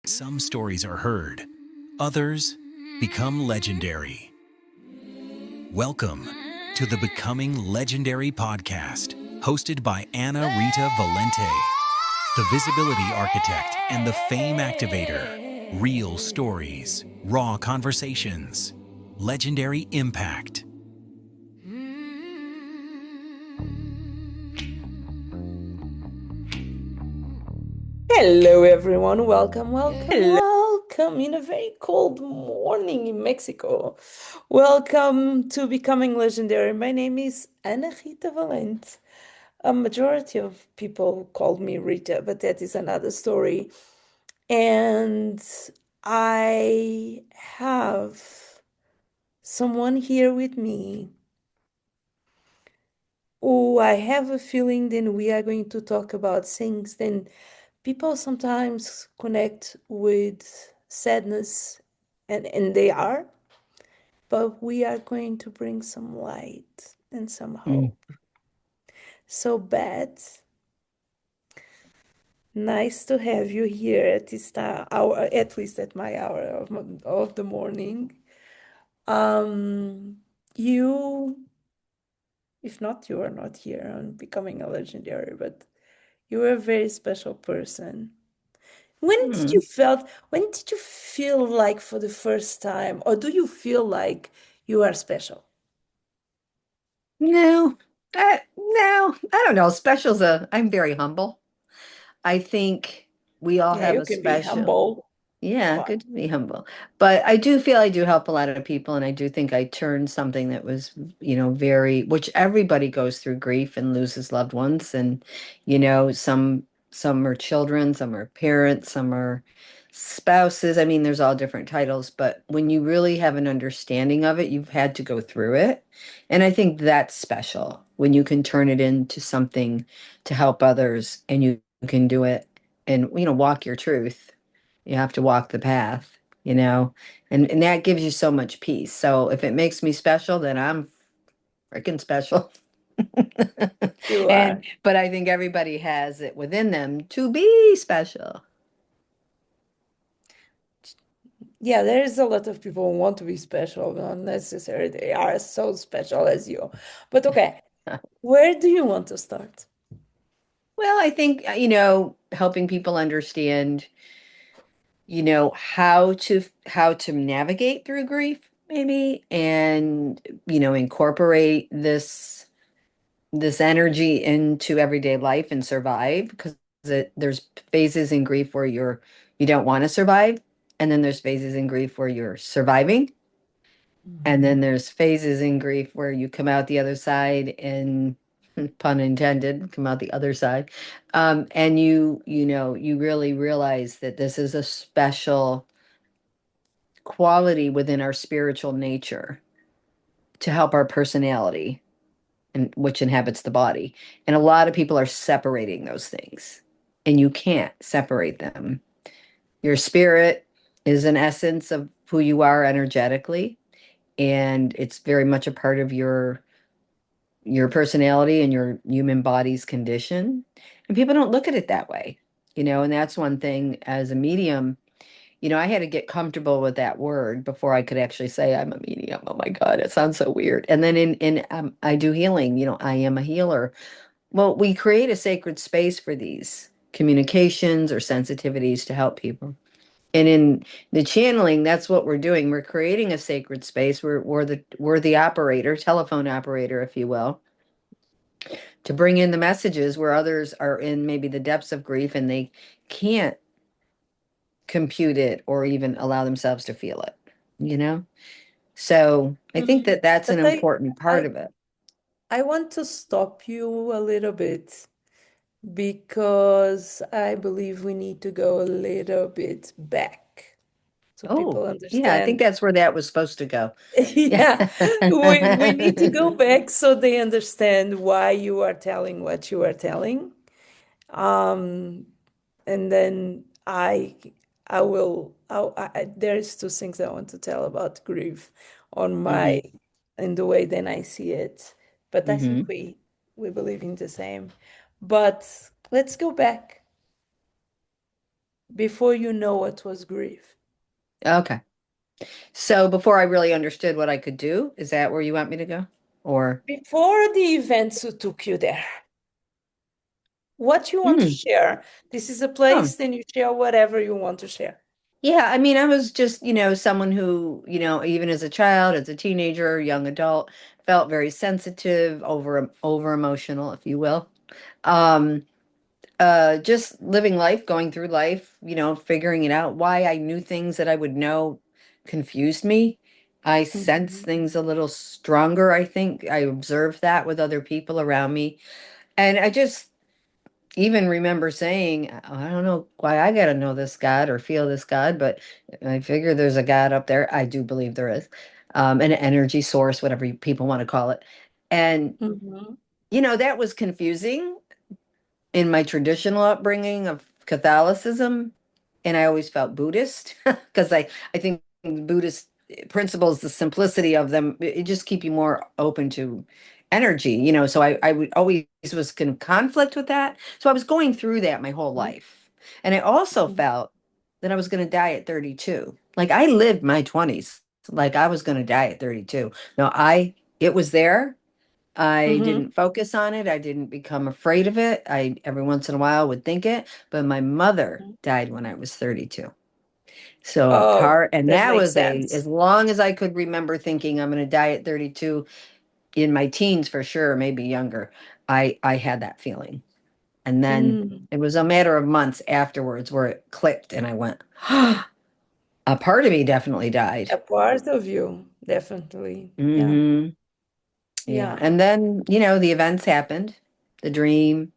Some stories are heard, others become legendary. Welcome to the Becoming Legendary podcast, hosted by Ana Rita Valente, the visibility architect and the fame activator. Real stories, raw conversations, legendary impact. Hello, everyone. Welcome in a very cold morning in Mexico. Welcome to Becoming Legendary. My name is Ana Rita Valente. A majority of people call me Rita, but that is another story. And I have someone here with me who I have a feeling then we are going to talk about things then people sometimes connect with sadness, and they are, but we are going to bring some light and some Mm. hope. So, Beth, nice to have you here at this hour, at least at my hour of the morning. Um, you, if not, you are not here on Becoming a Legendary, but you are a very special person. Mm. When did you feel like for the first time, or do you feel like you are special? No, I don't know. I'm very humble. I think we all Yeah, have you a can be special. humble, Yeah, but good to be humble. But I do feel I do help a lot of people, and I do think I turned something that was, which everybody goes through grief and loses loved ones, and some are children, some are parents, some are spouses. I mean, there's all different titles, but when you really have an understanding of it, you've had to go through it. And I think that's special when you can turn it into something to help others and you can do it and, walk your truth. You have to walk the path, and that gives you so much peace. So if it makes me special, then I'm freaking special. you And are. but I think everybody has it within them to be special. Yeah, there is a lot of people who want to be special, not necessarily they are so special as you. But okay, where do you want to start? Well, I think, helping people understand, how to navigate through grief, maybe, and, incorporate this energy into everyday life and survive because there's phases in grief where you don't want to survive, and then there's phases in grief where you're surviving, and then Mhm. there's phases in grief where you come out the other side and pun intended, come out the other side. And you really realize that this is a special quality within our spiritual nature to help our personality and which inhabits the body. And a lot of people are separating those things, and you can't separate them. Your spirit is an essence of who you are energetically, and it's very much a part of your personality and your human body's condition. And people don't look at it that way, and that's one thing as a medium. I had to get comfortable with that word before I could actually say I'm a medium. Oh my God, it sounds so weird. And then in I do healing, I am a healer. Well, we create a sacred space for these communications or sensitivities to help people. And in the channeling, that's what we're doing. We're creating a sacred space. We're the operator, telephone operator, if you will, to bring in the messages where others are in maybe the depths of grief and they can't compute it or even allow themselves to feel it, you know? So I think Mhm. that that's an But important part I, of it. I want to stop you a little bit because I believe we need to go a little bit back so Oh, people yeah, I think understand. that's where that was supposed to go. Yeah. Yeah, we need to go back so they understand why you are telling what you are telling. Um, and then I will there's two things I want to tell about grief on Hmm. my in the way then I see it. But I think Hmm. we believe in the same. But let's go back. before you know what was grief. Okay. So before I really understood what I could do, is that where you want me to go? Or, Before the events who took you there, what you want to hmm. share? This is a Oh, place, then you share whatever you want to share. yeah, I mean, I was just, someone who, even as a child, as a teenager, young adult, felt very sensitive, over emotional, if you will. Um, just living life, going through life, figuring it out. Why I knew things that I would know confused me. I sense Mhm. things a little stronger, I think. I observed that with other people around me. And I just even remember saying, I don't know why I got to know this God or feel this God, but I figure there's a God up there. I do believe there is, an energy source, whatever people want to call it. And, Mhm. that was confusing in my traditional upbringing of Catholicism, and I always felt Buddhist because I think Buddhist principles, the simplicity of them, it just keep you more open to energy, so I would always was in conflict with that. So I was going through that my whole life. And I also Mhm. felt that I was going to die at 32. Like I lived my 20s like I was going to die at 32. No, it was there. I Mhm. didn't focus on it. I didn't become afraid of it. I every once in a while would think it, but my mother Mhm. died when I was 32. So Oh, and that that makes was sense. as long as I could remember thinking I'm going to die at 32 in my teens for sure, maybe younger. I had that feeling. And then Mm. it was a matter of months afterwards where it clicked and I went, a part of me definitely died. A part of you, definitely. Yeah. Hmm. Yeah. Yeah. And then, the events happened, the dream.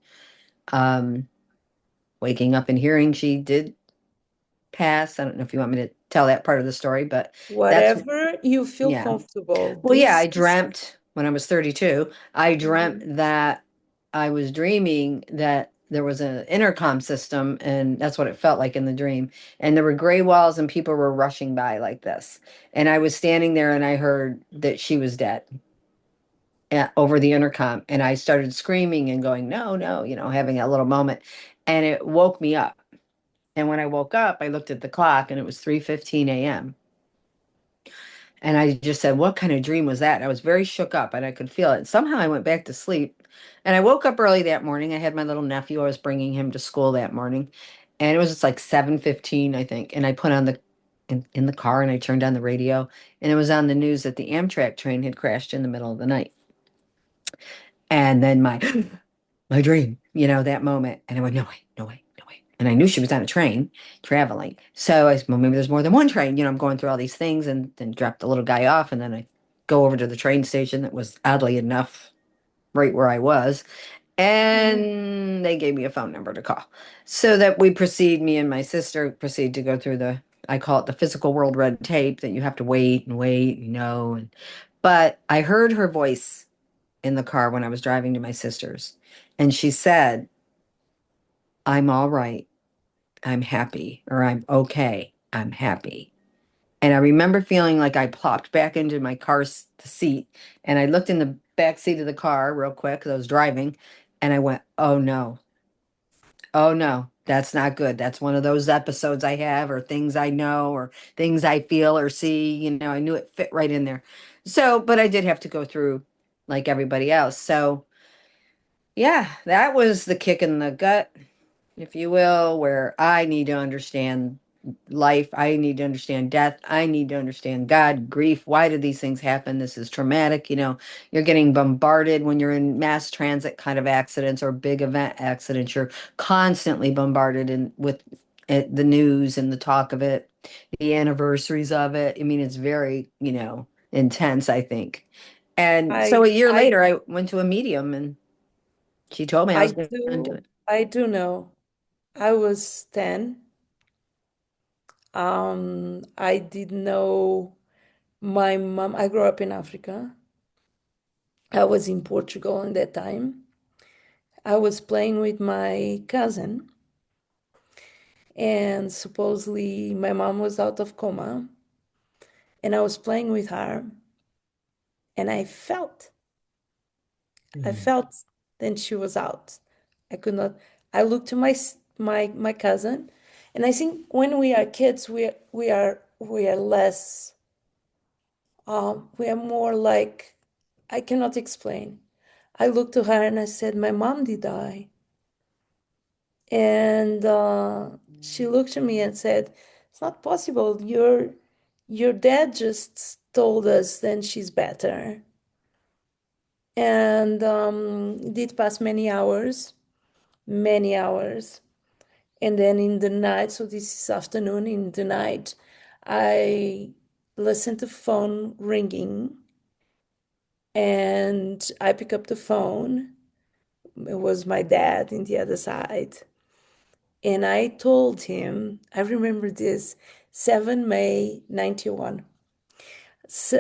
Um, Waking up and hearing she did pass. I don't know if you want me to tell that part of the story, but that's, Whatever you feel yeah. comfortable. Well, yeah, This I is dreamt when I was 32, I dreamt Mhm. that I was dreaming that there was an intercom system, and that's what it felt like in the dream. And there were gray walls, and people were rushing by like this. And I was standing there, and I heard that she was dead over the intercom. And I started screaming and going, no, no, having a little moment. And it woke me up. And when I woke up, I looked at the clock and it was 3:15 a.m. And I just said, "What kind of dream was that?" And I was very shook up and I could feel it. Somehow I went back to sleep. And I woke up early that morning. I had my little nephew. I was bringing him to school that morning. And it was just like 7:15, I think. And I put on in the car and I turned on the radio and it was on the news that the Amtrak train had crashed in the middle of the night. And then my dream, that moment. And I went, no way, no way, no way. And I knew she was on a train traveling. So I said, well, maybe there's more than one train. I'm going through all these things and then dropped the little guy off. And then I go over to the train station that was oddly enough right where I was. Mhm. And they gave me a phone number to call. So that me and my sister proceed to go through I call it the physical world red tape that you have to wait and wait, but I heard her voice in the car when I was driving to my sister's. And she said, I'm all right. I'm happy. Or I'm okay. I'm happy. And I remember feeling like I plopped back into my seat and I looked in the back seat of the car real quick because I was driving and I went, oh no, oh no, that's not good. That's one of those episodes I have or things I know or things I feel or see. I knew it fit right in there. So, but I did have to go through like everybody else. So, yeah, that was the kick in the gut, if you will, where I need to understand life. I need to understand death. I need to understand God, grief. Why did these things happen? This is traumatic. You're getting bombarded when you're in mass transit kind of accidents or big event accidents. You're constantly bombarded with the news and the talk of it, the anniversaries of it. I mean, it's very, intense, I think. And so I a year I later, I went to a medium and she told me I was I going to do do it. I do know. I was 10. I did know my mom. I grew up in Africa. I was in Portugal at that time. I was playing with my cousin, and supposedly my mom was out of coma, and I was playing with her, and I Mm. felt then she was out. I could not. I looked to my cousin, And I think when we are kids, we are less, we are more like, I cannot explain. I looked to her and I said, my mom did die. And she looked at me and said, it's not possible. Your dad just told us then she's better. And it did pass many hours. And then in the night, so this is afternoon, in the night, I listened to phone ringing and I pick up the phone. It was my dad in the other side. And I told him, I remember this, 7 May 91.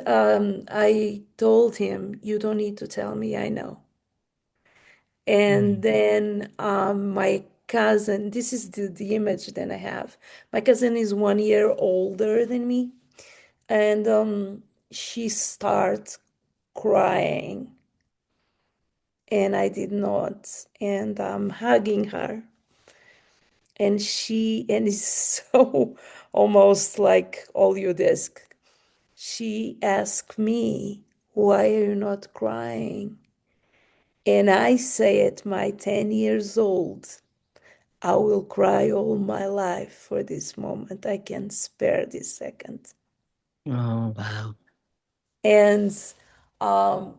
I told him, you don't need to tell me, I know. And Mm. then my cousin, this is the image that I have. My cousin is 1 year older than me, and she starts crying, and I did not. And I'm hugging her, and it's so almost like all you disc. She asked me, why are you not crying? And I say at my 10 years old, I will cry all my life for this moment. I can spare this second. Oh, wow. And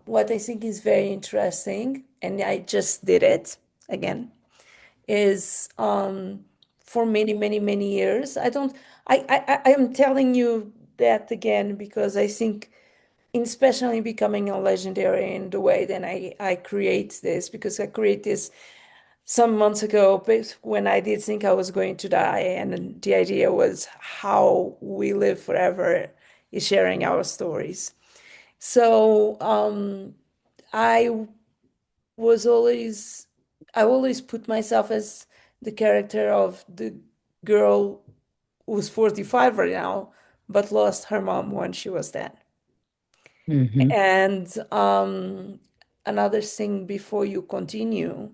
what I think is very interesting, and I just did it again, is for many, many, many years. I am telling you that again because I think, especially becoming a legendary in the way that I create this, because I create this some months ago, but when I did think I was going to die, and the idea was how we live forever is sharing our stories. So I was always, I always put myself as the character of the girl who's 45 right now, but lost her mom when she was 10. Hmm. And another thing before you continue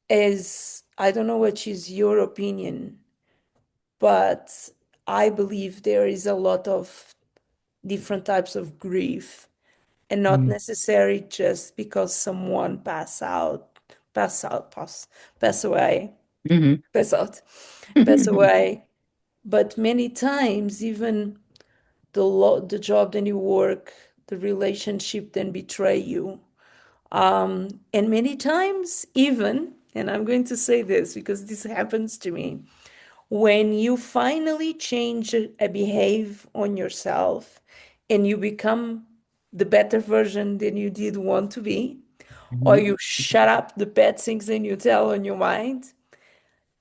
is, I don't know what is your opinion, but I believe there is a lot of different types of grief, and not Mm. necessarily just because someone pass away, Hmm. pass out, pass away, but many times even the job that you work, the relationship then betray you. And many times, even, and I'm going to say this because this happens to me, when you finally change a behave on yourself and you become the better version than you did want to be, or Hmm. you shut up the bad things that you tell on your mind,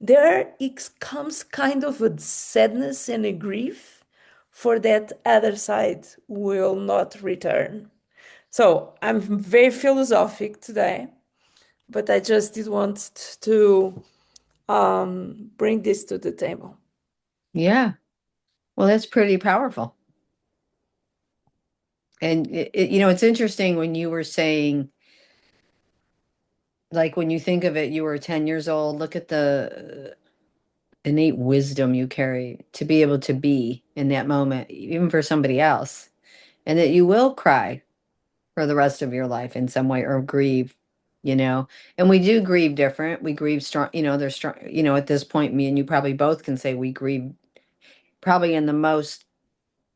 there it comes kind of a sadness and a grief for that other side will not return. So I'm very philosophic today, but I just did want to bring this to the table. Yeah. Well, that's pretty powerful. And it's interesting when you were saying, like, when you think of it, you were 10 years old. Look at the innate wisdom you carry to be able to be in that moment, even for somebody else, and that you will cry for the rest of your life in some way or grieve, you know. And we do grieve different. We grieve strong, there's strong, at this point, me and you probably both can say we grieve probably in the most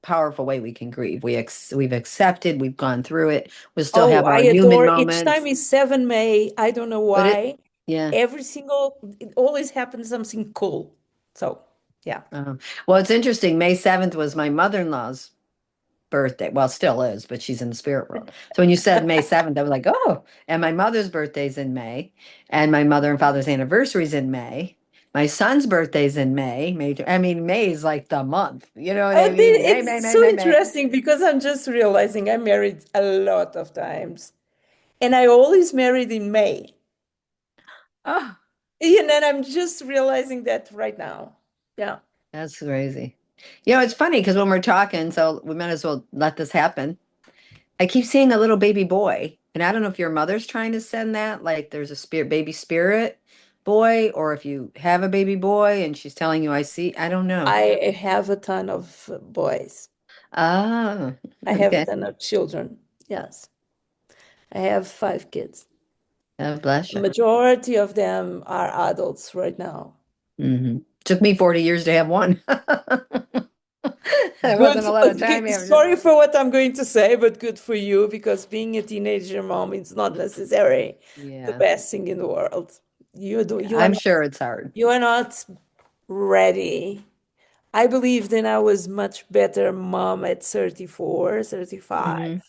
powerful way we can grieve. We've accepted, we've gone through it. We still Oh, have I our human adore each time moments, is 7 May. I don't know but it, why. yeah. Every single, it always happens something cool. So, yeah. Well, it's interesting. May 7th was my mother-in-law's birthday. Well, still is, but she's in the spirit world. So when you said May 7th, I was like, oh, and my mother's birthday's in May, and my mother and father's anniversary's in May. My son's birthday's in May. I mean, May is like the month. You know what I mean? May, May, It's May, so May, May. interesting because I'm just realizing I married a lot of times, and I always married in May. Oh, And then I'm just realizing that right now. Yeah. that's crazy. It's funny because when we're talking, so we might as well let this happen. I keep seeing a little baby boy, and I don't know if your mother's trying to send that, like there's a spirit, baby spirit, boy, or if you have a baby boy and she's telling you, I see, I don't know. I have a ton of boys. Ah, I have a okay. ton of children. Yes. I have 5 kids. God bless The you. majority of them are adults right now. Took me 40 years to have one. There Good. wasn't a lot of time after. Sorry for what I'm going to say, but good for you because being a teenager mom is not necessarily the Yeah, best thing in the world. You are I'm not, sure it's hard. you are not ready. I believe that I was much better mom at 34, 35 Hmm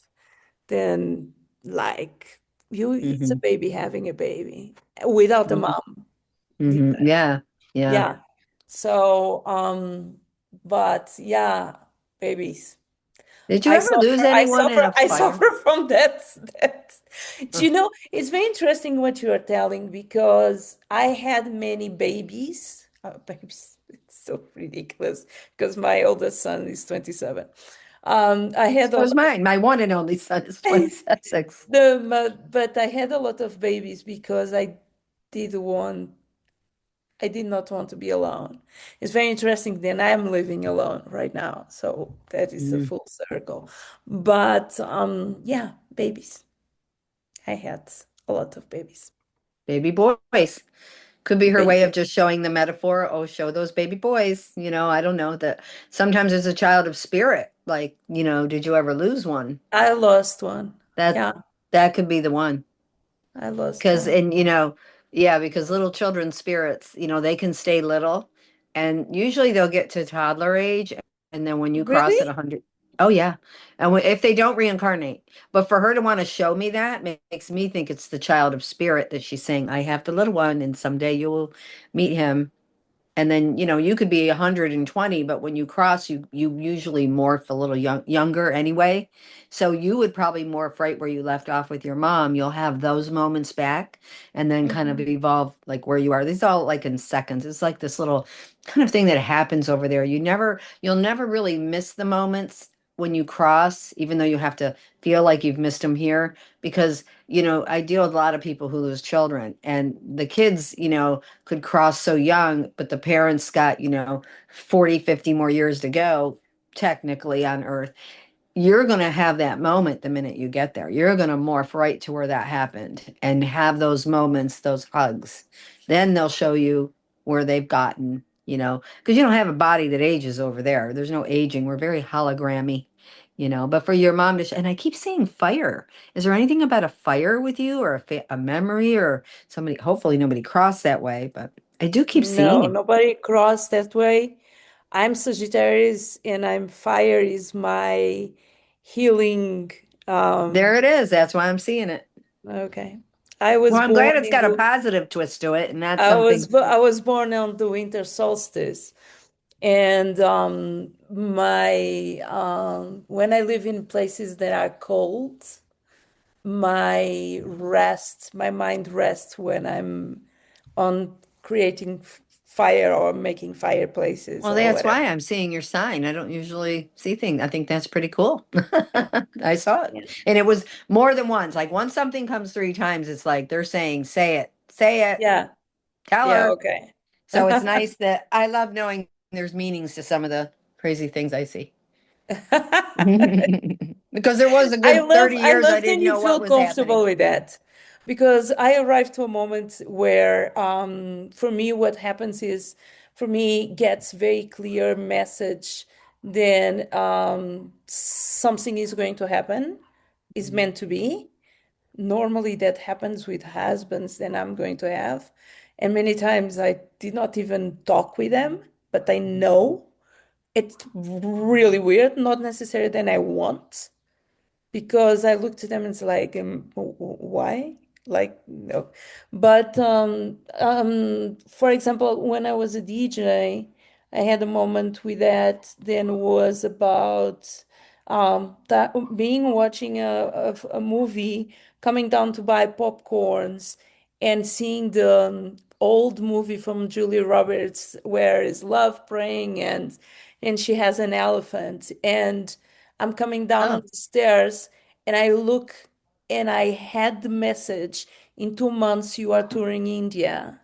than like you. It's a hmm baby having a baby without a hmm mom. Yeah, yeah. Yeah. So, but yeah, babies. Did you ever lose anyone in a I fire? suffer from that. That. Do Huh. you know, it's very interesting what you are telling because I had many babies. Babies, it's so ridiculous because my oldest son is 27. I had a So was lot mine. My one and only son is of 26. but I had a lot of babies because did want I did not want to be alone. It's very interesting. Then I'm living alone right now, so that is a Mhm. full circle. But yeah, babies. I had a lot of babies. Baby boys. Could be her way Baby. of just showing the metaphor. Oh, show those baby boys. I don't know that sometimes there's a child of spirit. Like, did you ever lose one? I lost one. That Yeah, that could be the one. I lost Because, one. and yeah, because little children's spirits, they can stay little and usually they'll get to toddler age. And then when you cross at Really? 100, oh, yeah. And if they don't reincarnate, but for her to want to show me that makes me think it's the child of spirit that she's saying, I have the little one and someday you will meet him. And then, you could be 120, but when you cross, you usually morph a little younger anyway. So you would probably morph right where you left off with your mom. You'll have those moments back and then kind of Mhm. evolve like where you are. These all like in seconds. It's like this little kind of thing that happens over there. You'll never really miss the moments when you cross, even though you have to feel like you've missed them here, because I deal with a lot of people who lose children and the kids, could cross so young, but the parents got, 40, 50 more years to go, technically on Earth. You're going to have that moment the minute you get there. You're going to morph right to where that happened and have those moments, those hugs. Then they'll show you where they've gotten, because you don't have a body that ages over there. There's no aging. We're very hologrammy, but for your mom to, and I keep saying fire. Is there anything about a fire with you or a memory or somebody, hopefully nobody crossed that way, but I do keep seeing No, it. nobody crossed that way. I'm Sagittarius and I'm fire is my healing. There it is. That's why I'm seeing it. Okay. I was Well, I'm glad born it's in got a the positive twist to it, and that's something. I was born on the winter solstice. And my when I live in places that are cold, my mind rests when I'm on creating fire or making fireplaces Well, or that's why whatever. I'm seeing your sign. I don't usually see things. I think that's pretty cool. Yeah. I saw it. Yeah. And it was more than once. Like once something comes 3 times, it's like they're saying, say it, Yeah. tell Yeah, her. okay. So it's nice that I love knowing there's meanings to some of the crazy things I see. Because there was a good 30 I years I love that didn't you know what feel was comfortable happening. with that because I arrived to a moment where for me what happens is for me gets very clear message then something is going to happen is Mhm. meant to be. Normally that happens with husbands that I'm going to have. And many times I did not even talk with them, but I know it's really weird, not necessarily that I want because I looked at them and it's like, why? Like, no. But for example, when I was a DJ, I had a moment with that. Then was about that being watching a movie, coming down to buy popcorns, and seeing the old movie from Julia Roberts where is love praying and she has an elephant and I'm coming down on Oh, the stairs and I look and I had the message in 2 months you are touring India.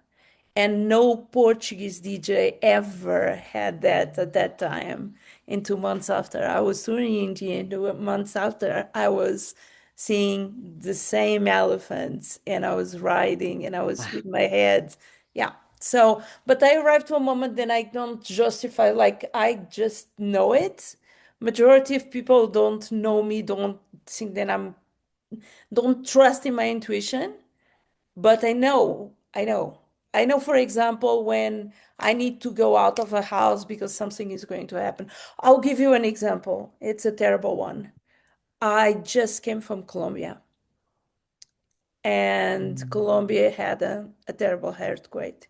and no Portuguese DJ ever had that at that time. And 2 months after, I was touring India, and 2 months after, I was seeing the same elephants, and I was riding, and I was Wow. with my head. Yeah. So, but I arrived to a moment that I don't justify, like, I just know it. Majority of people don't know me, don't think that don't trust in my intuition, but I know, for example, when I need to go out of a house because something is going to happen. I'll give you an example. It's a terrible one. I just came from Colombia, and Colombia had a terrible earthquake.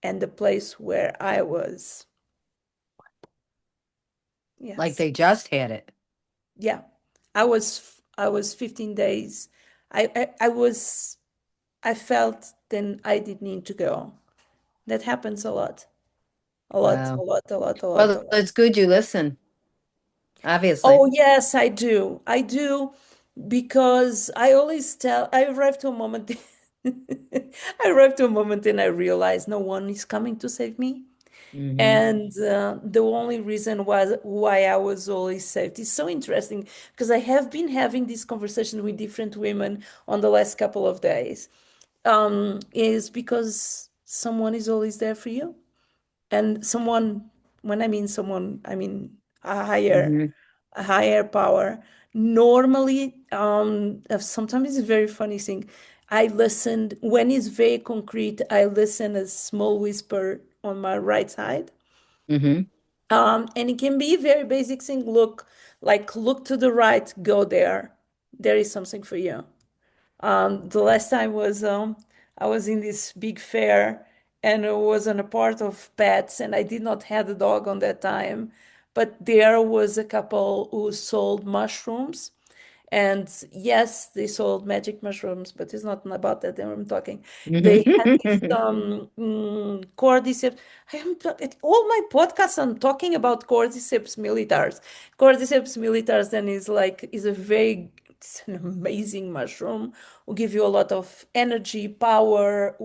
And the place where I was, Like yes, they just had it. yeah, I was 15 days. I felt then I did need to go. That happens a lot. A lot, a Wow. lot, a lot, a lot, a Well, lot. it's good you listen, obviously. Oh, yes, I do. I do because I always tell, I arrive to a moment, I arrive to a moment and I realize no one is coming to save me. Hmm. And the only reason was why I was always saved. It's so interesting because I have been having this conversation with different women on the last couple of days. Is because someone is always there for you. And someone, when I mean someone, I mean a higher Hmm. a higher power. Normally, sometimes it's a very funny thing. I listened when it's very concrete. I listen a small whisper on my right side, Hmm. and it can be a very basic thing. Look to the right, go there. There is something for you. The last time was I was in this big fair, and it was on a part of pets, and I did not have a dog on that time, but there was a couple who sold mushrooms, and yes, they sold magic mushrooms, but it's not about that that I'm talking. They had this Hmm. cordyceps. All my podcasts I'm talking about cordyceps militaris. Cordyceps militaris then it's an amazing mushroom. Will give you a lot of energy, power.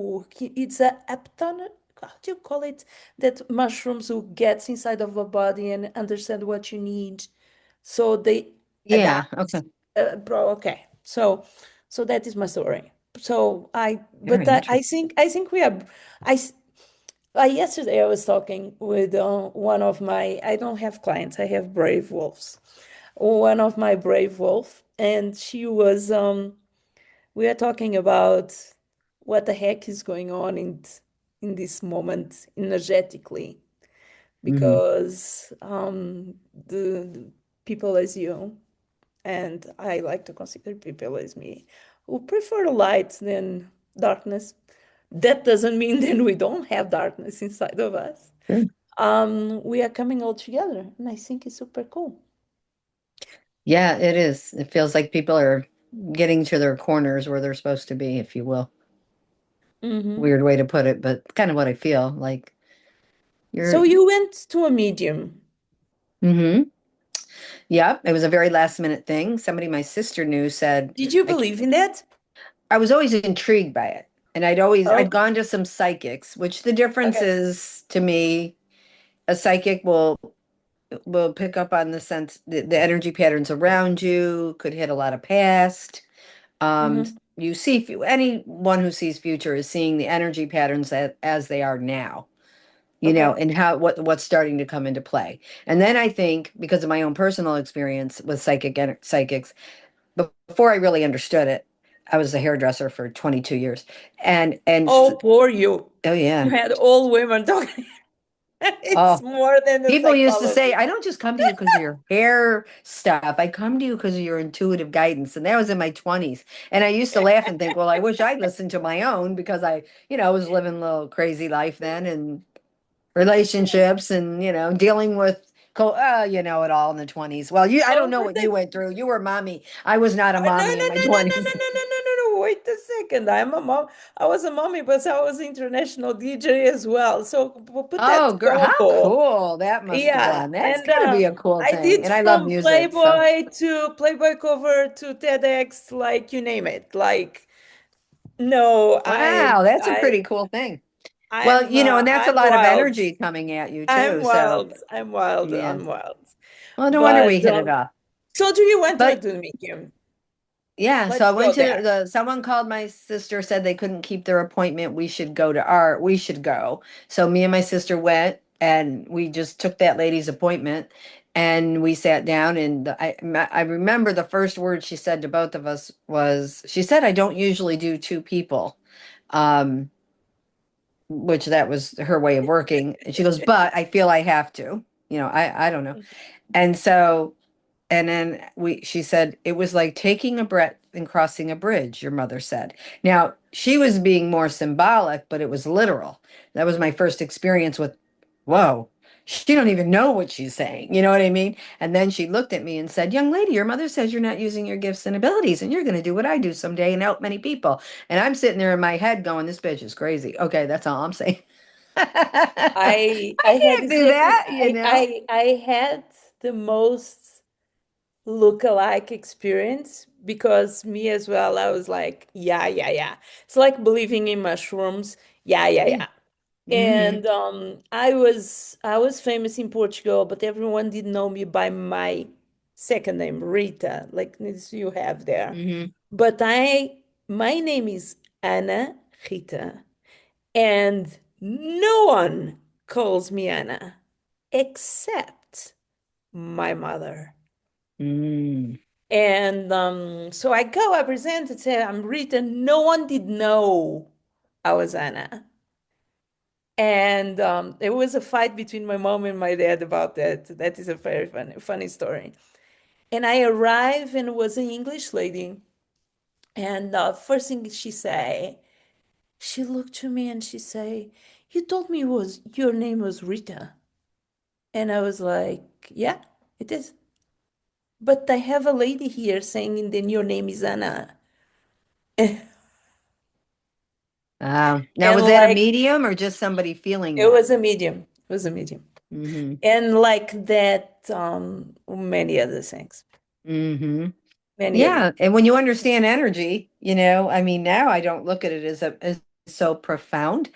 It's a apton. How do you call it? That mushrooms who gets inside of a body and understand what you need, so they Yeah, adapt. okay. Bro, okay. So that is my story. But Very I think we have. I, s- Yesterday I was talking with one of my. I don't have clients. I have brave wolves. One of my brave wolf, and she was. We are talking about what the heck is going on in this moment energetically, interesting. because the people as you, and I like to consider people as me, who prefer light than darkness. That doesn't mean that we don't have darkness inside of us. Hmm. We are coming all together, and I think it's super cool. Yeah, it is. It feels like people are getting to their corners where they're supposed to be, if you will. Hmm. Weird way to put it, but kind of what I feel like you're. So you went to a medium. Hmm. Yeah, it was a very last minute thing. Somebody my sister knew said Did you I believe in that? I was always intrigued by it. And I'd Oh, gone to some psychics, which the difference okay. is to me, a psychic will pick up on the energy patterns around you, could hit a lot of past. Um, Hmm. you see anyone who sees future is seeing the energy patterns as they are now, Okay. and what's starting to come into play. And then I think because of my own personal experience with psychics, before I really understood it, I was a hairdresser for 22 years. Oh, poor you. Oh You yeah. had all women talking. It's Oh, more than the people used to say, psychology. I don't just come to you because of your hair stuff. I come to you because of your intuitive guidance. And that was in my 20s. And I used to laugh and think, well, I wish I'd listened to my own because I was living a little crazy life then and relationships and, dealing with you know it all in the 20s. Well, I don't Oh, know but what you went through. You were mommy. I was not a no, no, mommy in no, my no, no, no, 20s. no, no, no, no, no. Wait a second. I'm a mom. I was a mommy, but I was international DJ as well. So put that Oh, girl, how combo. cool that must have Yeah, been. That's and got to be a cool I thing. did And I love from music, so. Playboy cover to TEDx, like you name it. Like no, Wow, that's a I pretty cool thing. Well, and that's a I'm lot of wild. energy coming at you I'm too. So, wild. I'm wild. yeah. I'm wild. Well, no wonder we But hit it off. so do you went to a But Dominican? yeah, so I Let's went go to there. someone called my sister, said they couldn't keep their appointment. We should go. So me and my sister went and we just took that lady's appointment and we sat down and I remember the first word she said to both of us was, she said, I don't usually do two people. Um, which that was her way of working. And she goes, but I feel I have to, I don't know. And so and then she said, it was like taking a breath and crossing a bridge, your mother said. Now, she was being more symbolic, but it was literal. That was my first experience with, whoa, she don't even know what she's saying. You know what I mean? And then she looked at me and said, young lady, your mother says you're not using your gifts and abilities, and you're going to do what I do someday and help many people. And I'm sitting there in my head going, this bitch is crazy. Okay, that's all I'm saying. I I had can't do exactly that, you know? I had the most look-alike experience because me as well, I was like, yeah, yeah, yeah. It's like believing in mushrooms. Yeah, yeah, Yeah. yeah. Hmm. And I was famous in Portugal, but everyone did know me by my second name, Rita, like this you have there. Hmm. But my name is Ana Rita, and no one calls me Anna except my mother. Mm. And so I go, I present, and say, I'm Rita. No one did know I was Anna. And there was a fight between my mom and my dad about that. That is a very funny story. And I arrived and it was an English lady. And first thing she looked to me and she say, "You told me your name was Rita." And I was like, "Yeah, it is. But I have a lady here saying then your name is Anna." Now, And was that a like medium or just somebody feeling it that? was a medium. It was a medium. Hmm. And like that, many other things. Hmm. Many other. Yeah, and when you understand energy, I mean, now I don't look at it as so profound.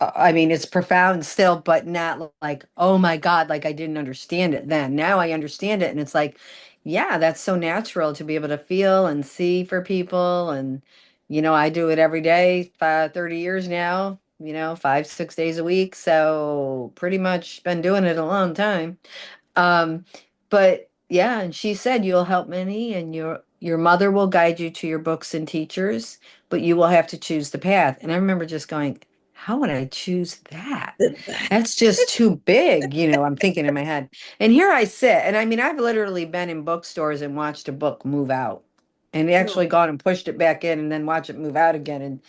I mean, it's profound still, but not like, oh my God, like I didn't understand it then. Now I understand it, and it's like, yeah, that's so natural to be able to feel and see for people. And, I do it every day, 30 years now, 5, 6 days a week. So pretty much been doing it a long time. Um, but yeah, and she said you'll help many and your mother will guide you to your books and teachers, but you will have to choose the path. And I remember just going, how would I choose that? That's just too big, I'm thinking in my head. And here I sit, and I mean, I've literally been in bookstores and watched a book move out and actually No. gone and pushed it back in and then watch it move out again. And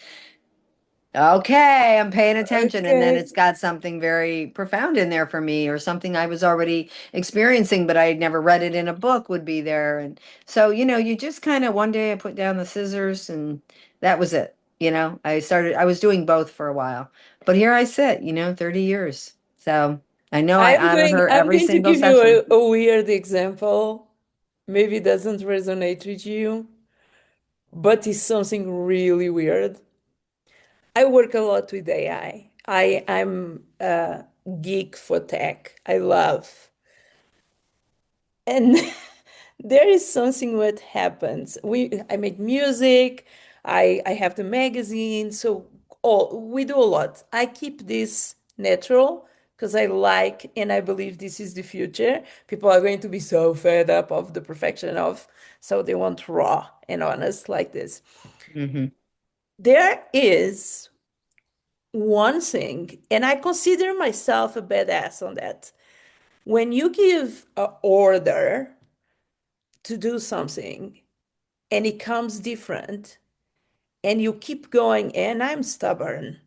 okay, I'm paying attention. And then Okay. it's got something very profound in there for me, or something I was already experiencing, but I had never read it in a book would be there. And so, you just kind of one day I put down the scissors and that was it. I was doing both for a while, but here I sit, 30 years. So I know I honor her I'm every going to single give you session. a weird example. Maybe it doesn't resonate with you, but it's something really weird. I work a lot with AI. I'm a geek for tech. I love. And there is something what happens. I make music, I have the magazine, so we do a lot. I keep this natural because I like and I believe this is the future. People are going to be so fed up of the perfection of, so they want raw and honest like this. Hmm. There is one thing, and I consider myself a badass on that. When you give an order to do something and it comes different and you keep going, and I'm stubborn,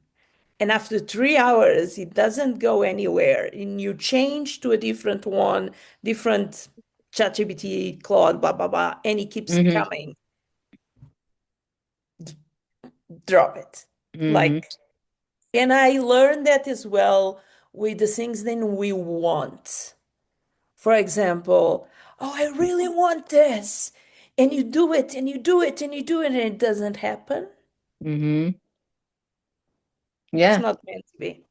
and after 3 hours it doesn't go anywhere and you change to a different one, different ChatGPT, Claude, blah blah blah, and it keeps Hmm. coming, drop it. Hmm. Like, and I learned that as well with the things then we want. For example, oh, I really want this. And you do it and you do it and you do it and it doesn't happen. Hmm. It's Yeah, not meant to be.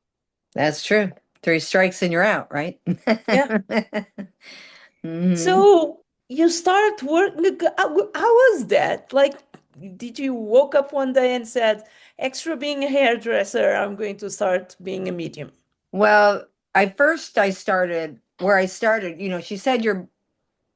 that's true. Three strikes and you're out, right? Yeah. hmm So you start work. How was that? Like, did you woke up one day and said, "Extra being a hairdresser, I'm going to start being a medium"? Well, I started where I started, she said your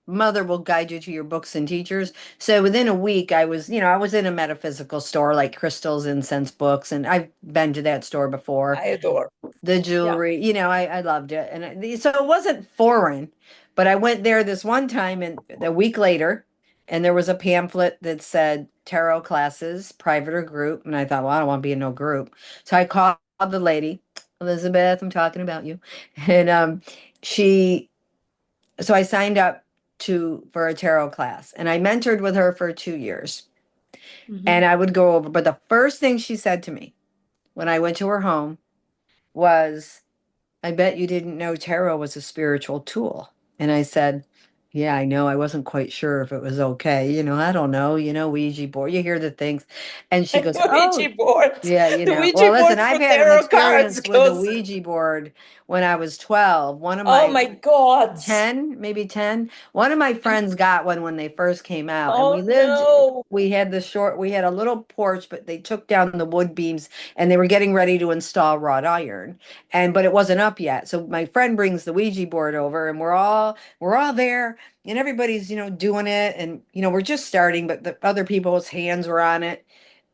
mother will guide you to your books and teachers. So within a week, I was in a metaphysical store like crystals, incense books, and I've been to that store before. I adore. The Yeah. jewelry, I loved it. And so it wasn't foreign, but I went there this one time and a week later, and there was a pamphlet that said tarot classes, private or group. And I thought, well, I don't want to be in no group. So I called the lady, Elizabeth, I'm talking about you. And she so I signed up to for a tarot class and I mentored with her for 2 years. Hmm. And I would go over, but the first thing she said to me when I went to her home was, I bet you didn't know tarot was a spiritual tool. And I said, yeah, I know. I wasn't quite sure if it was okay. I don't know, Ouija board, you hear the things. And she goes, oh, Ouija board. yeah, The well, Ouija listen, board I've for had an tarot cards experience with a goes. Ouija board when I was 12. One of Oh my my God. 10, maybe 10. One of my friends got one when they first came out, and Oh no. we had a little porch, but they took down the wood beams and they were getting ready to install wrought iron. But it wasn't up yet. So my friend brings the Ouija board over and we're all there and everybody's, doing it. And, we're just starting, but the other people's hands were on it.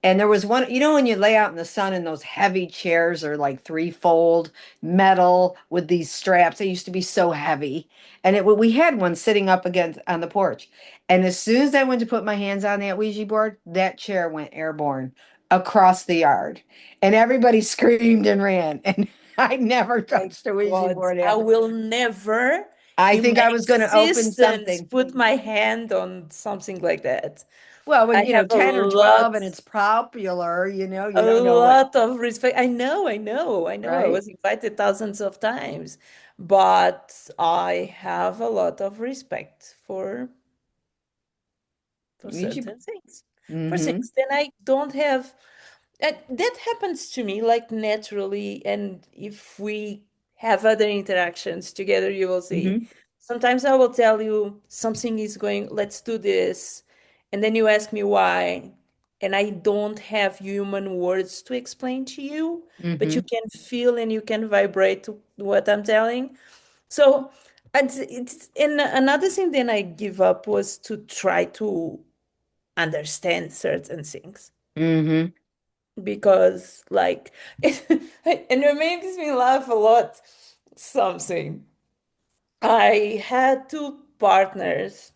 And there was one, when you lay out in the sun and those heavy chairs are like threefold metal with these straps. They used to be so heavy. And we had one sitting up against on the porch. And as soon as I went to put my hands on that Ouija board, that chair went airborne across the yard. And everybody screamed and ran. And I never My touched a Ouija God. board I after. will never I in think my I was going to open existence something. put my hand on something like that. Well, when, I have 10 or 12 and it's popular, a you don't know what, lot of respect. I know. I right? was invited thousands of times, but I have a lot of respect for Ouija. certain things. For Mm-hmm. things. Then I don't have that happens to me like naturally, and if we have other interactions together, you will see. Mm-hmm. Sometimes I will tell you something is going, let's do this, and then you ask me why, and I don't have human words to explain to you, but you Mm-hmm. can feel and you can vibrate to what I'm telling. So, and it's and another thing then I give up was to try to understand certain things Mm-hmm. because like and it makes me laugh a lot. Something, I had two partners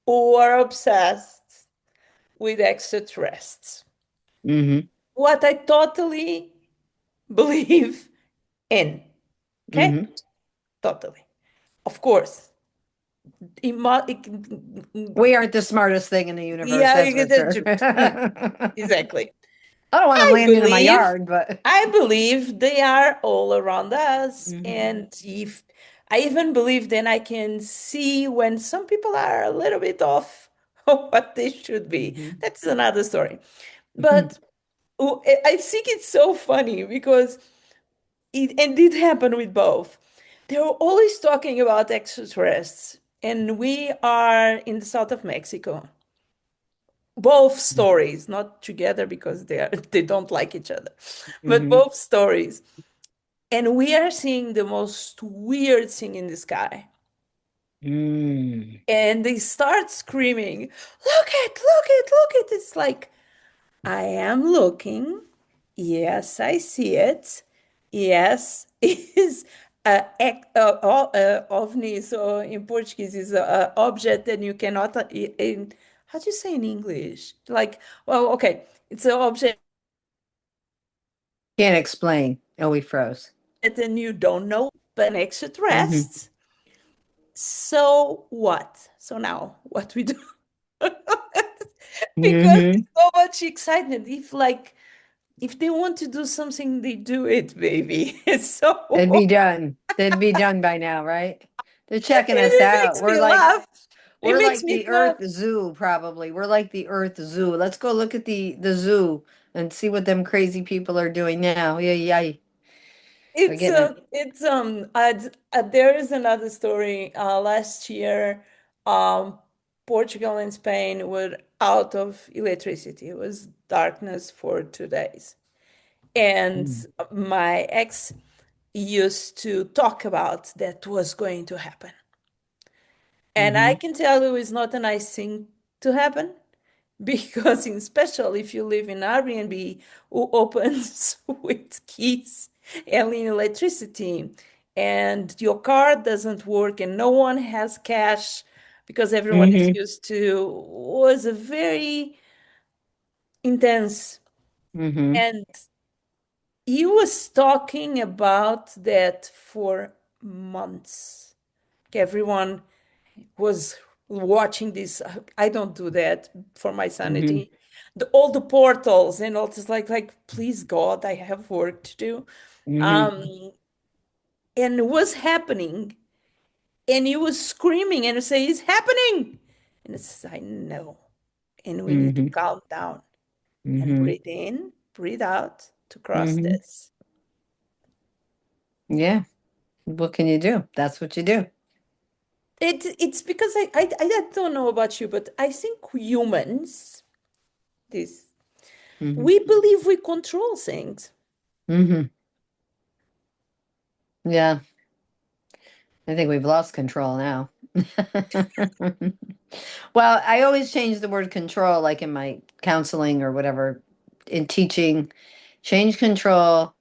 who are obsessed with extraterrestrials, Mm-hmm. what I totally believe in. Okay, Mm-hmm. totally, of course. We aren't the smartest thing in the universe, Yeah, that's for sure. exactly. I don't want them I landing in my believe, yard, but I believe they are all around us. mm-hmm. And if I even believe, then I can see when some people are a little bit off of what they should be. Mm-hmm. That's another story. But I think it's so funny because it did happen with both. They're always talking about extraterrestrials. And we are in the south of Mexico. Both stories, not together because they don't like each other, but Mm-hmm. both stories. And we are seeing the most weird thing in the sky. Mm-hmm. And they start screaming, look it. It's like, I am looking. Yes, I see it. Yes, is ovni. So in Portuguese is a object that you cannot, how do you say in English? Like, well, okay, it's an object Can't explain. Oh, we froze. and you don't know, but an Mm-hmm. extraterrestrial. So what? So now what we do? Because Mm-hmm. it's so much excitement. If they want to do something, they do it, baby. They'd So be done. They'd be done by now, right? They're checking us it out. makes me laugh. It We're makes like me the laugh. Earth Zoo, probably. We're like the Earth Zoo. Let's go look at the zoo and see what them crazy people are doing now. Yeah, yeah. They're It's getting there is another story. Last year, um, Portugal and Spain were out of electricity. It was darkness for 2 days, and it. my ex used to talk about that was going to happen. And I Mm-hmm. can tell you it's not a nice thing to happen because, in special, if you live in Airbnb who opens with keys and in electricity, and your card doesn't work and no one has cash because everyone is Mm-hmm. used to, was a very intense. Mm-hmm. And he was talking about that for months. Everyone was watching this. I don't do that for my Mm-hmm. sanity. All the portals and all this, like, please God, I have work to do. Mm-hmm. Um, and it was happening, and he was screaming and say, "It's happening!" And it's, I know, and we need to Mm-hmm. calm down and Mm-hmm. breathe in, breathe out to cross Mm-hmm. this. Yeah. What can you do? That's what you do. It's because I don't know about you, but I think humans, this, Mm-hmm. we believe we control things. Mm-hmm. Yeah. I think we've lost control now. Well, I always change the word control, like in my counseling or whatever, in teaching, change control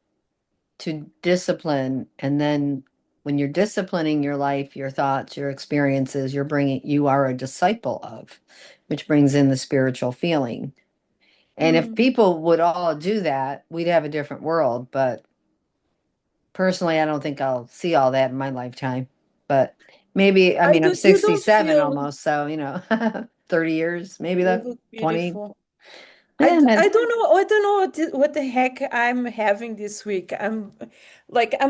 to discipline. And then when you're disciplining your life, your thoughts, your experiences, you are a disciple of, which brings in the spiritual feeling. And if Hmm. people would all do that, we'd have a different world. But personally, I don't think I'll see all that in my lifetime. But maybe, I I mean, I'm do. You don't 67 feel almost, so, 30 years, maybe you that look 20. beautiful. Yeah, I don't know. I don't know what the heck I'm having this week. I'm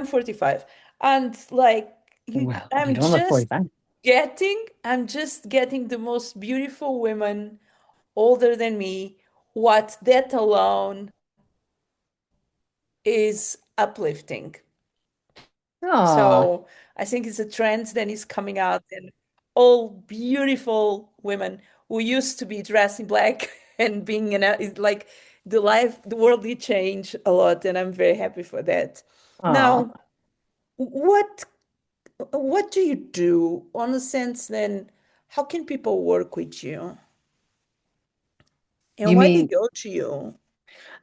45, and like well, you I'm don't look just 45. getting the most beautiful women older than me. What that alone is uplifting. Oh, So I think it's a trend that is coming out, and all beautiful women who used to be dressed in black and being in a, is like the world did change a lot, and I'm very happy for that. oh. Now, what what do you do on a sense then? How can people work with you, and You why they mean go to you?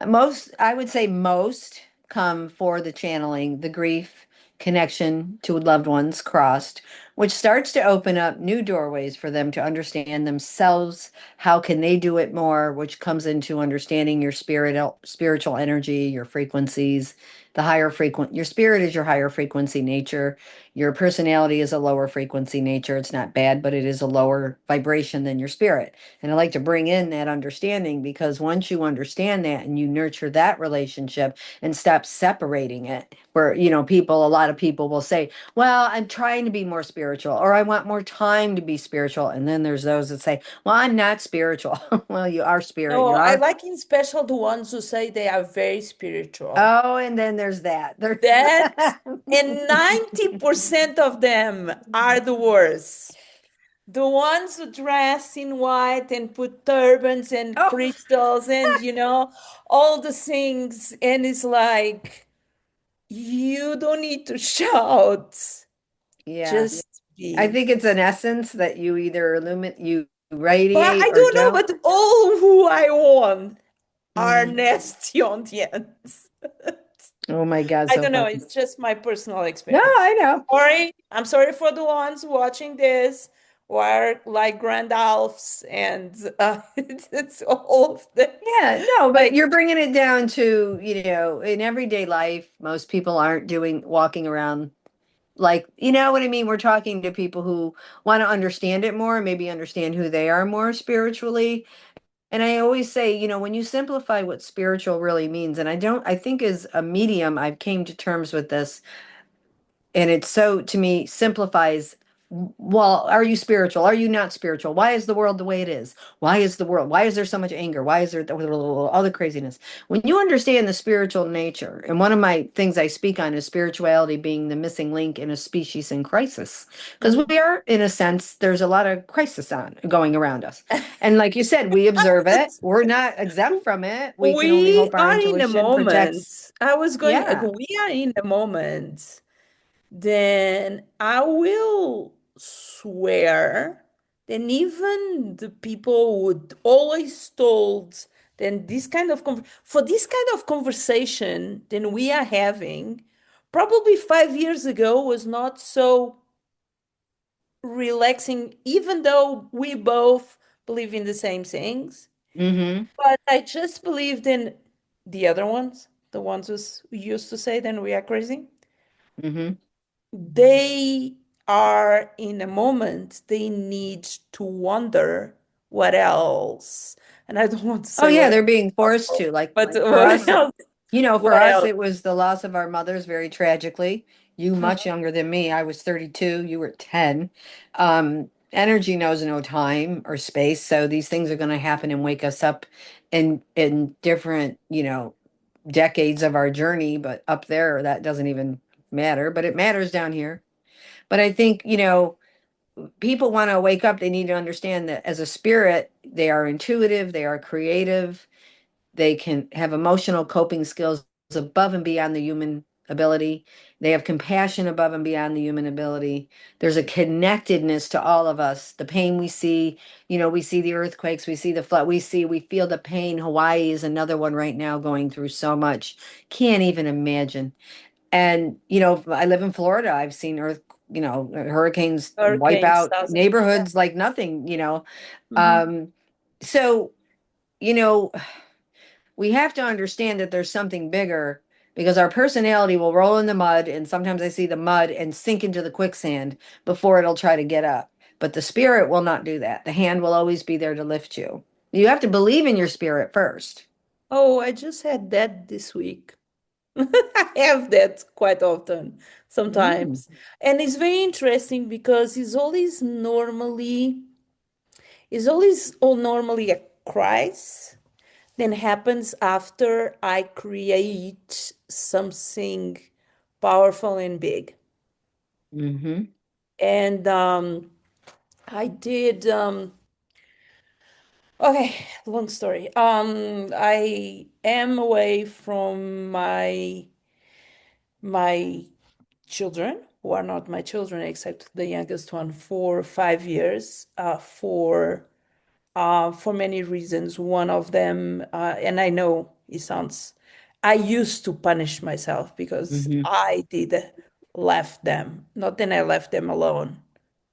most, I would say most come for the channeling, the grief, connection to loved ones crossed, which starts to open up new doorways for them to understand themselves. How can they do it more? Which comes into understanding your spiritual energy, your frequencies, the higher frequent. Your spirit is your higher frequency nature. Your personality is a lower frequency nature. It's not bad, but it is a lower vibration than your spirit. And I like to bring in that understanding because once you understand that and you nurture that relationship and stop separating it, where, a lot of people will say, well, I'm trying to be more spiritual, or I want more time to be spiritual. And then there's those that say, well, I'm not spiritual. Well, you are spirit. No, You I are. like in special the ones who say they are very spiritual. Oh, and then there's that. There's That, and 90% of them are the worst. The ones who dress in white and put turbans and oh, crystals and, all the things. And it's like, you don't need to shout, yeah. just I be. think it's an essence that you either you But radiate I or don't know, don't. but all who I want are Mhm. nasty on the ends. Oh my God, I so don't know. funny. It's just my personal No, experience. I know. Sorry. I'm sorry for the ones watching this who are like grand elves and it's all of this. Yeah, no, but Like, you're bringing it down to, in everyday life, most people aren't walking around like, you know what I mean? We're talking to people who want to understand it more, maybe understand who they are more spiritually. And I always say, when you simplify what spiritual really means, and I think as a medium, I've came to terms with this, and it's so, to me, simplifies well, are you spiritual? Are you not spiritual? Why is the world the way it is? Why is there so much anger? Why is there all the craziness? When you understand the spiritual nature, and one of my things I speak on is spirituality being the missing link in a species in crisis. Because Mhm. we are, in a sense, there's a lot of crisis on going around us. And like you said, we observe it. We're not exempt from it. We can only We hope our are in a intuition moment. protects. I was going, Yeah. we are in a moment. Then I will swear, then even the people would always told, then this kind of for this kind of conversation then we are having, probably 5 years ago was not so relaxing, even though we both believe in the same things. Mm-hmm. But I just believed in the other ones, the ones who used to say then we are crazy. Mm-hmm. They are in a moment they need to wonder what else. And I don't want to Oh say yeah, what they're being forced else, to. Like but for what us, else? for What us, else? it was the loss of our mothers very tragically. You much younger than me. I was 32, you were 10. Energy knows no time or space, so these things are going to happen and wake us up in different, decades of our journey, but up there that doesn't even matter, but it matters down here. But I think, people want to wake up, they need to understand that as a spirit, they are intuitive, they are creative, they can have emotional coping skills above and beyond the human ability. They have compassion above and beyond the human ability. There's a connectedness to all of us. The pain we see, we see the earthquakes, we see the flood, we feel the pain. Hawaii is another one right now going through so much. Can't even imagine. And, I live in Florida. I've seen hurricanes wipe Hurricanes, out thousands. Yeah. neighborhoods like nothing. Mhm. Um, so, you know, we have to understand that there's something bigger because our personality will roll in the mud, and sometimes I see the mud and sink into the quicksand before it'll try to get up. But the spirit will not do that. The hand will always be there to lift you. You have to believe in your spirit first. Oh, I just had that this week. I have that quite often, Mm. sometimes. And it's very interesting because it's always all normally a crisis then happens after I create something powerful and big. Mm-hmm. And I did, okay, long story. I am away from my children, who are not my children, except the youngest one, for 5 years, for many reasons. One of them, and I know it sounds, I used to punish myself because Mm-hmm. I did left them. Not that I left them alone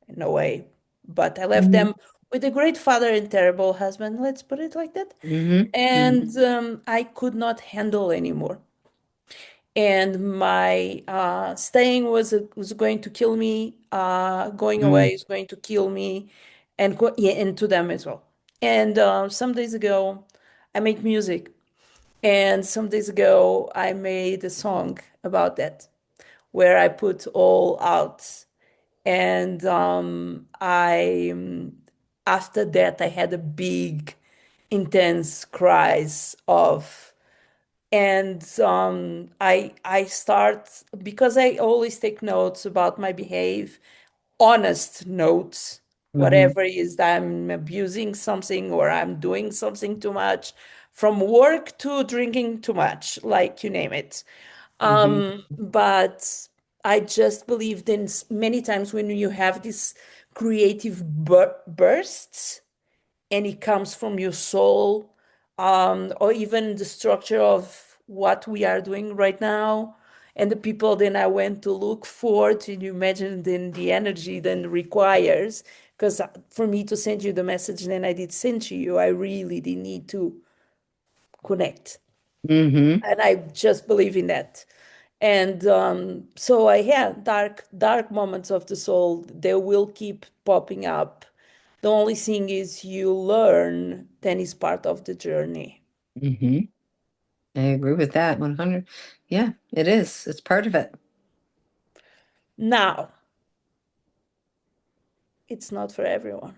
in a way, but I left Mm-hmm. them with a great father and terrible husband, let's put it like that. Mm-hmm. And I could not handle anymore. And my staying was going to kill me. Going Mm-hmm. away is going to kill me, and yeah, and to them as well. And some days ago, I make music, and some days ago, I made a song about that, where I put all out. And after that, I had a big, intense cries of, and I start, because I always take notes about my behave, honest notes, Mm-hmm. whatever it is that I'm abusing something or I'm doing something too much, from work to drinking too much, like you name it. Mm-hmm. But I just believed in many times when you have these creative bursts and it comes from your soul, or even the structure of what we are doing right now, and the people then I went to look for to imagine then the energy then requires. Because for me to send you the message, then I did send to you, I really did need to connect. Mm-hmm. And I just believe in that. And so I had dark moments of the soul. They will keep popping up. The only thing is you learn, then is part of the journey. Mm-hmm. I agree with that 100. Yeah, it is. It's part of it. Now, it's not for everyone.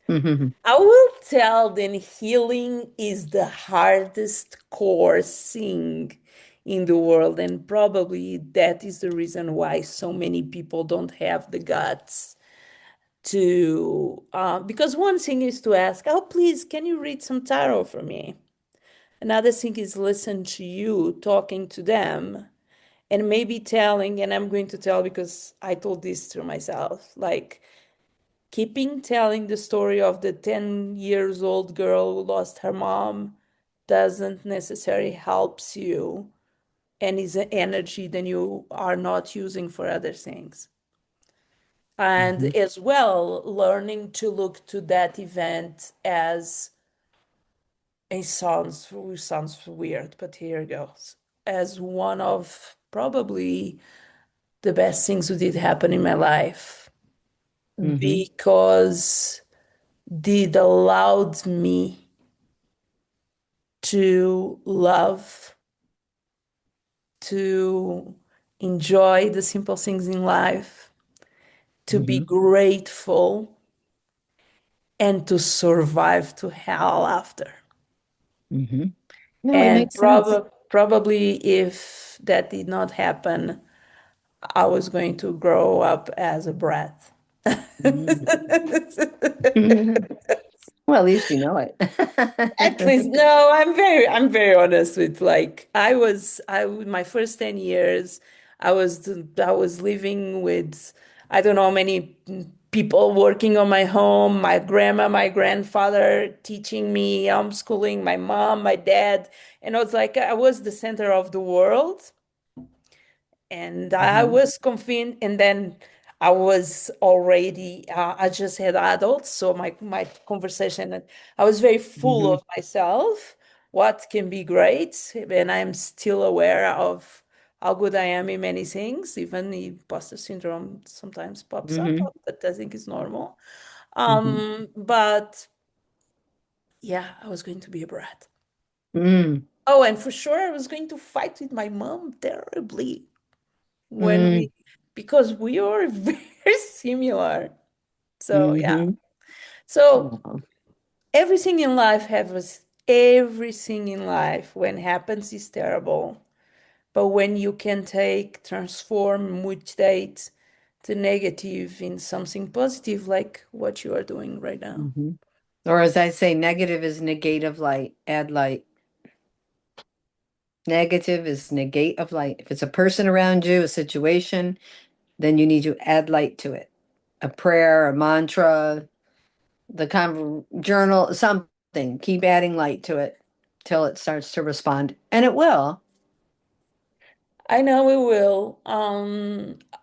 Mhm. I will tell then healing is the hardest core thing in the world, and probably that is the reason why so many people don't have the guts to. Because one thing is to ask, "Oh, please, can you read some tarot for me?" Another thing is listen to you talking to them, and maybe telling. And I'm going to tell because I told this to myself, like keeping telling the story of the 10 years old girl who lost her mom doesn't necessarily helps you and is an energy that you are not using for other things. And Mhm. as well, learning to look to that event as it sounds weird, but here it goes. As one of probably the best things that did happen in my life Mhm. because it allowed me to love, to enjoy the simple things in life, to be Mhm. grateful, and to survive to hell after. Mhm. No, it And makes sense. probably if that did not happen, I was going to grow up as a brat. Mhm. Well, at least you know At least, it. no, I'm very honest with like my first 10 years, I was living with I don't know how many people working on my home, my grandma, my grandfather teaching me, homeschooling, my mom, my dad, and I was like I was the center of the world and I Mhm. was convinced, and then I was already I just had adults, so my conversation, and I was very full Mhm. of myself, what can be great, and I'm still aware of how good I am in many things, even the imposter syndrome sometimes pops up, Mhm. but I think it's normal. Mhm. But yeah, I was going to be a brat. Mm. Oh, and for sure I was going to fight with my mom terribly when Mm. we because we are very similar. So yeah. Mhm. So Aw. everything in life when happens is terrible. But when you can transform mutate the negative in something positive like what you are doing right now. Mhm. Or as I say, negative is negate of light, add light. Negative is negate of light. If it's a person around you, a situation, then you need to add light to it. A prayer, a mantra, the journal, something. Keep adding light to it till it starts to respond. And it will. I know it will.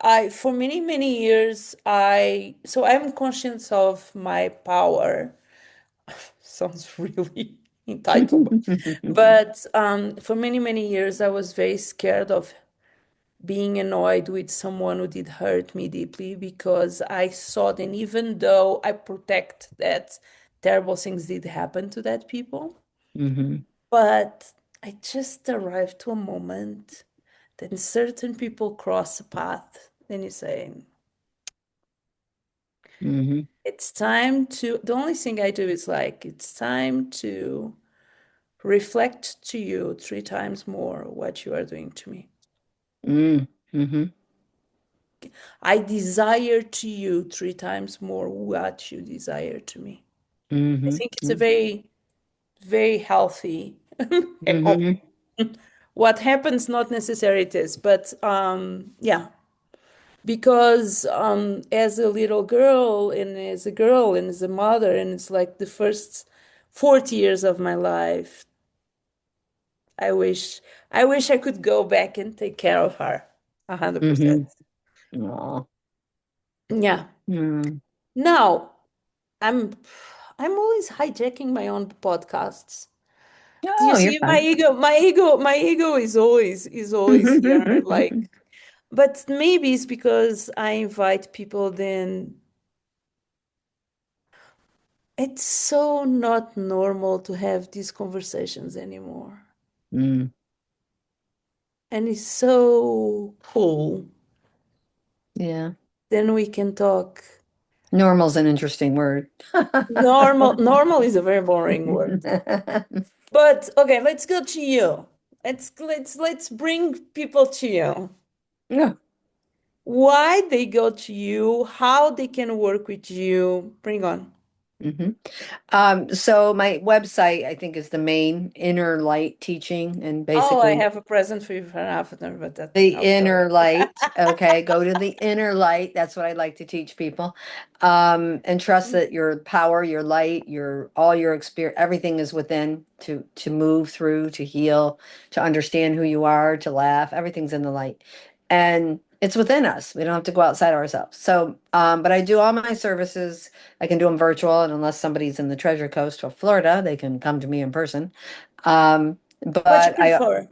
I for many, many years I'm conscious of my power. Sounds really entitled. But for many, many years, I was very scared of being annoyed with someone who did hurt me deeply because I saw that even though I protect that terrible things did happen to that people, Hmm. but I just arrived to a moment that certain people cross a path, then you say, Hmm. it's time to, the only thing I do is like, it's time to reflect to you 3 times more what you are doing to me. Mm. Hmm. I desire to you 3 times more what you desire to me. I Hmm. think it's a very, very healthy. Hmm. What happens, not necessarily it is, but yeah, because as a little girl and as a mother, and it's like the first 40 years of my life, I wish I wish I could go back and take care of her 100%. Hmm. Aw. Yeah. Mm. Now, I'm I'm always hijacking my own podcasts. Do you Oh, you're see my fine. ego? My ego is always here. Like, but maybe it's because I invite people. Then it's so not normal to have these conversations anymore, Mm. and it's so cool. Yeah. Then we can talk. Normal's an interesting word. Normal is a very boring word. But okay, let's go to you. Let's bring people to you. Yeah. Why they go to you, how they can work with you. Bring on. hmm So my website, I think, is the main inner light teaching, and Oh, I basically have a present for you for after, but that the I'll tell inner you. light. Okay, go to the inner light. That's what I like to teach people. And trust that your power, your light, your all your experience, everything is within to move through, to heal, to understand who you are, to laugh. Everything's in the light. And it's within us. We don't have to go outside ourselves. So, but I do all my services. I can do them virtual, and unless somebody's in the Treasure Coast or Florida, they can come to me in person. What you But I, prefer?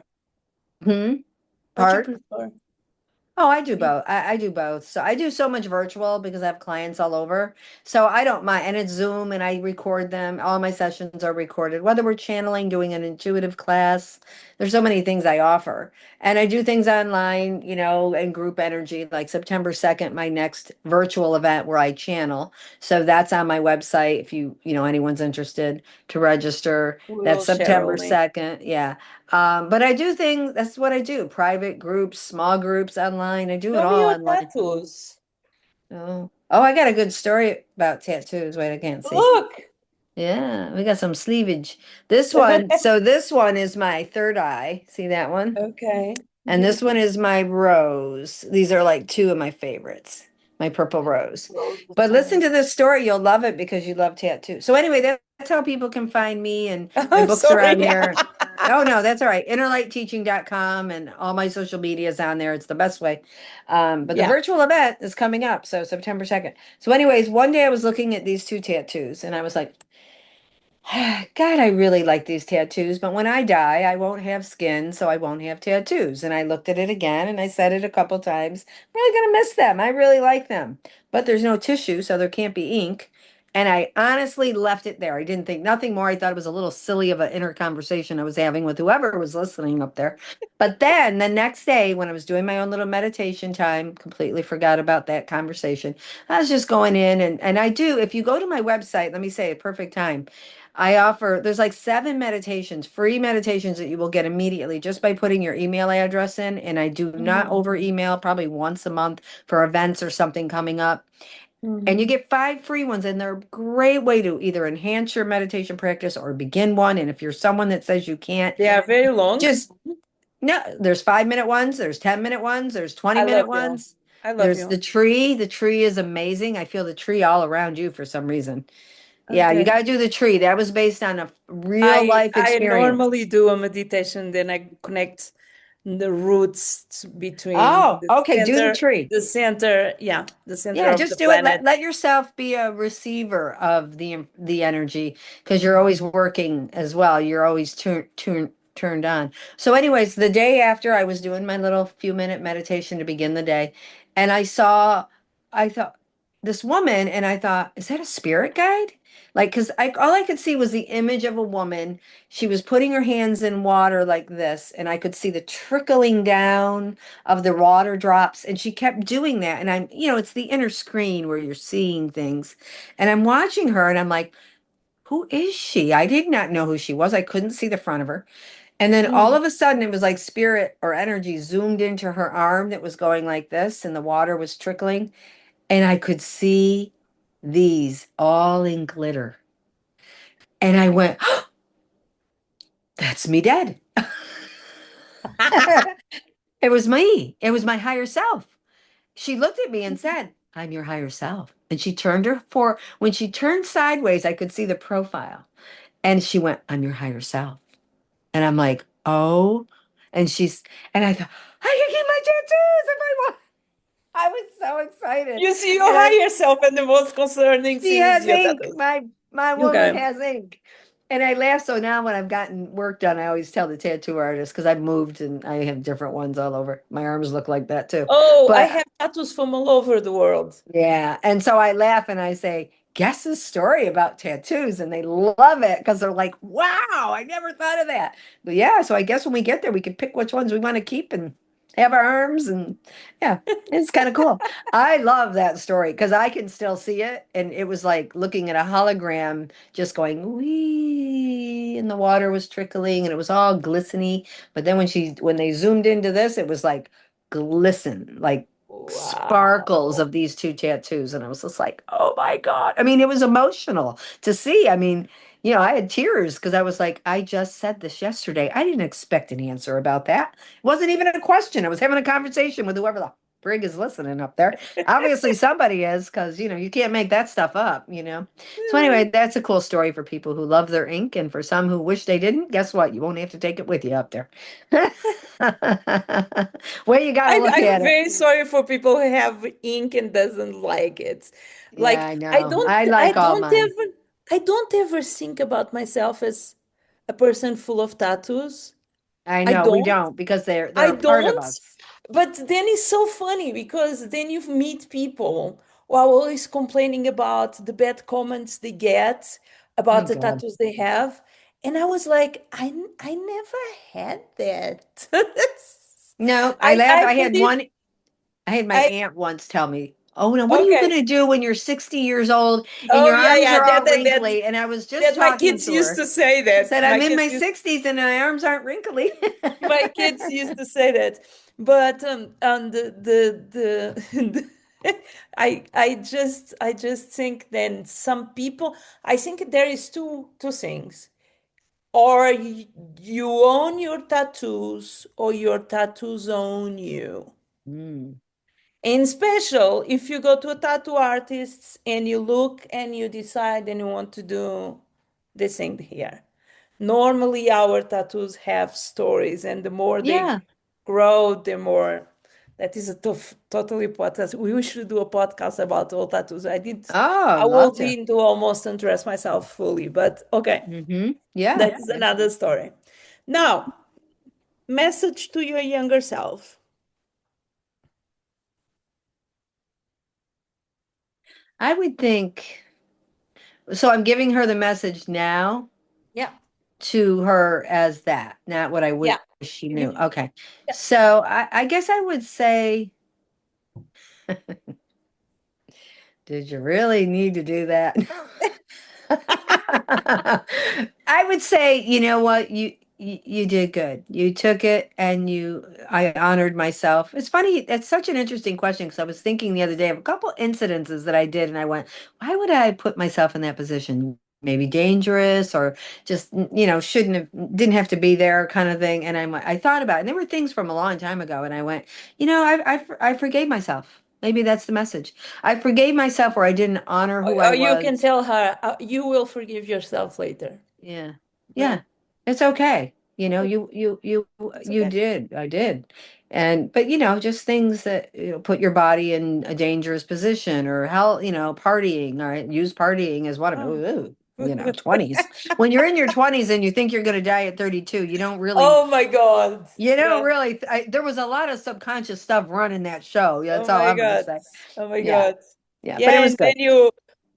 hmm, What you part. prefer? Oh, I do You- both. I do both. So I do so much virtual because I have clients all over. So I don't mind. And it's Zoom and I record them. All my sessions are recorded, whether we're channeling, doing an intuitive class. There's so many things I offer. And I do things online, and group energy, like September 2nd, my next virtual event where I channel. So that's on my website if anyone's interested to register. We That's will share a September link. 2nd. Yeah. But I do things, that's what I do. Private groups, small groups online. I do it Show me all your online. tattoos. Oh, I got a good story about tattoos. Wait, I can't see. Look. Yeah, we got some sleevage. So this one is my third eye. See that one? Okay, And this one beautiful. is my rose. These are like two of my favorites, my purple rose. Rose is But so listen nice. to this story. You'll love it because you love tattoos. So anyway, that's how people can find me, and my I'm books are sorry. on there. Oh no, that's all right. Innerlightteaching.com and all my social media is on there. It's the best way. But the Yeah. virtual event is coming up, so September 2nd. So anyways, one day I was looking at these two tattoos and I was like, God, I really like these tattoos, but when I die, I won't have skin, so I won't have tattoos. And I looked at it again and I said it a couple times. I'm really gonna miss them. I really like them. But there's no tissue, so there can't be ink. And I honestly left it there. I didn't think nothing more. I thought it was a little silly of an inner conversation I was having with whoever was listening up there. But then the next day, when I was doing my own little meditation time, completely forgot about that conversation. I was just going in and I do, if you go to my website, let me say a perfect time. There's like 7 meditations, free meditations that you will get immediately just by putting your email address in. And I do not Mm-hmm. over email, probably once a month for events or something coming up. And you Mm-hmm. get 5 free ones, and they're a great way to either enhance your meditation practice or begin one. And if you're someone that says you can't, They are very long. just no, there's 5 minute ones, there's 10 minute ones, there's 20 I minute love you. ones. I love There's the you. tree. The tree is amazing. I feel the tree all around you for some reason. Yeah, you Okay. got to do the tree. That was based on a real I life I experience. normally do a meditation, then I connect the roots between Oh, okay. Do the tree. the center Yeah, of the just do it. Let planet. let yourself be a receiver of the energy because you're always working as well. You're always turned on. So, anyways, the day after I was doing my little few minute meditation to begin the day, and I thought this woman, and I thought, is that a spirit guide? Like, because I all I could see was the image of a woman. She was putting her hands in water like this, and I could see the trickling down of the water drops, and she kept doing that, and it's the inner screen where you're seeing things, and I'm watching her and I'm like, who is she? I did not know who she was. I couldn't see the front of her. And then all Mm. of a sudden it was like spirit or energy zoomed into her arm that was going like this, and the water was trickling, and I could see these all in glitter, and I went, that's me dead. It was me. It was my higher self. She looked at me and said, I'm your higher self. And when she turned sideways, I could see the profile. And she went, I'm your higher self. And I'm like, oh. And I thought, I can get my tattoos if I want. I was so excited. You see your And higher self, and the most concerning she thing is has your ink. tattoos. My woman Okay. has ink. And I laugh. So now when I've gotten work done, I always tell the tattoo artist because I've moved and I have different ones all over. My arms look like that too. Oh, I But have tattoos from all over the world. yeah. And so I laugh and I say, guess the story about tattoos. And they love it because they're like, wow, I never thought of that. But yeah, so I guess when we get there, we can pick which ones we want to keep and have arms, and yeah, it's kind of cool. I love that story because I can still see it, and it was like looking at a hologram, just going wee, and the water was trickling, and it was all glistening. But then when they zoomed into this, it was like glisten, like sparkles Wow. of these two tattoos, and I was just like, oh my God. I mean, it was emotional to see. I mean, I had tears because I was like, I just said this yesterday. I didn't expect an answer about that. It wasn't even a question. I was having a conversation with whoever the frig is listening up there. Obviously, somebody is, because you can't make that stuff up. So anyway, that's a cool story for people who love their ink, and for some who wish they didn't. Guess what? You won't have to take it with you up there. Well, you got to look I'm at it. very sorry for people who have ink and doesn't like it. Yeah, Like I know. I I like all don't mine. ever I don't ever think about myself as a person full of tattoos. I I know we don't. don't, because they're I a part of don't. us. But then it's so funny because then you meet people who are always complaining about the bad comments they get Oh about the God. tattoos they have. And I was like, I never had that. No, I laugh. I put it, I had my I aunt once tell me, "Oh, now what are you okay. going to do when you're 60 years old and Oh your yeah, arms yeah. are all That wrinkly?" And I was just that my talking kids to used her. to say She that. said, "I'm in my 60s and my arms aren't wrinkly." My kids used to say that, but I just think then some people, I think there is two things, or you own your tattoos or your tattoos own you. Mm. In special, if you go to a tattoo artist and you look and you decide and you want to do this thing here. Normally, our tattoos have stories, and the more they Yeah. grow, the more. That is a totally podcast. We should do a podcast about all tattoos. Oh, I I'd will love to. be into almost undress myself fully, but okay, Yeah. that is another story. Now, message to your younger self. I would think so. I'm giving her the message now Yeah, to her as that, not what I wish yeah. she knew. You, Okay. So I guess I would say, did you really need to do that? I would say, you know what, you did good. You took it, and I honored myself. It's funny, it's such an interesting question, because I was thinking the other day of a couple incidences that I did, and I went, why would I put myself in that position? Maybe dangerous, or just, didn't have to be there, kind of thing. And I thought about it, and there were things from a long time ago, and I went, I forgave myself. Maybe that's the message. I forgave myself, where I didn't honor who I or you can was. tell her you will forgive yourself later. Yeah. Yeah, Yeah. It's okay. okay, it's You okay. did. I did. But just things that, put your body in a dangerous position, or how, partying, all right? Use partying as one of Oh. 20s. When you're in your 20s and you think you're going to die at 32, Oh my God. you don't Yeah. really, there was a lot of subconscious stuff running that show. That's Oh all my I'm going to God. say. Oh my Yeah. God. Yeah. But it Yeah, was and then good. you,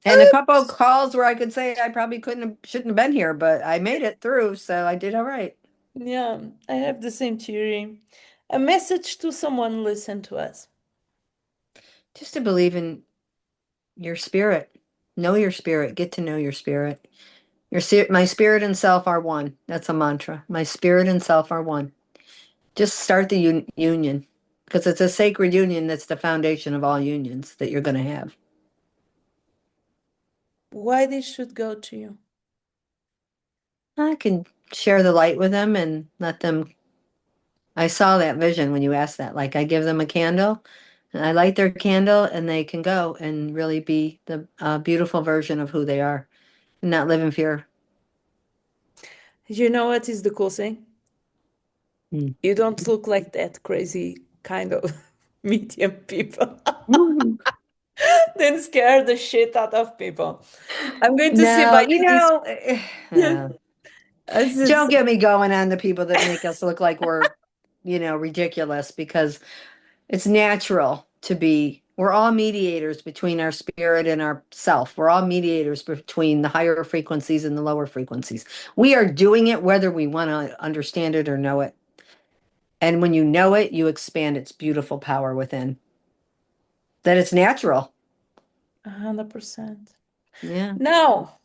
And a couple of calls where I could say I probably shouldn't have been here, but I made it through, so I did all right. yeah, I have the same theory. A message to someone listen to us. Just to believe in your spirit. Know your spirit. Get to know your spirit. My spirit and self are one. That's a mantra. My spirit and self are one. Just start the union, because it's a sacred union that's the foundation of all unions that you're going to have. Why they should go to you. I can share the light with them and let them. I saw that vision when you asked that. Like, I give them a candle, and I light their candle, and they can go and really be the beautiful version of who they are, and not live in fear. You know what is the cool thing? Mm. You don't look like that crazy kind of medium people. Mhm. Then scare the shit out of people. I'm going to see No, by this. uh, It's, don't get me going on the people that make us look like we're, ridiculous, because it's natural to be. We're all mediators between our spirit and our self. We're all mediators between the higher frequencies and the lower frequencies. We are doing it whether we want to understand it or know it. And when you know it, you expand its beautiful power within. That it's natural. 100%. Yeah. Now,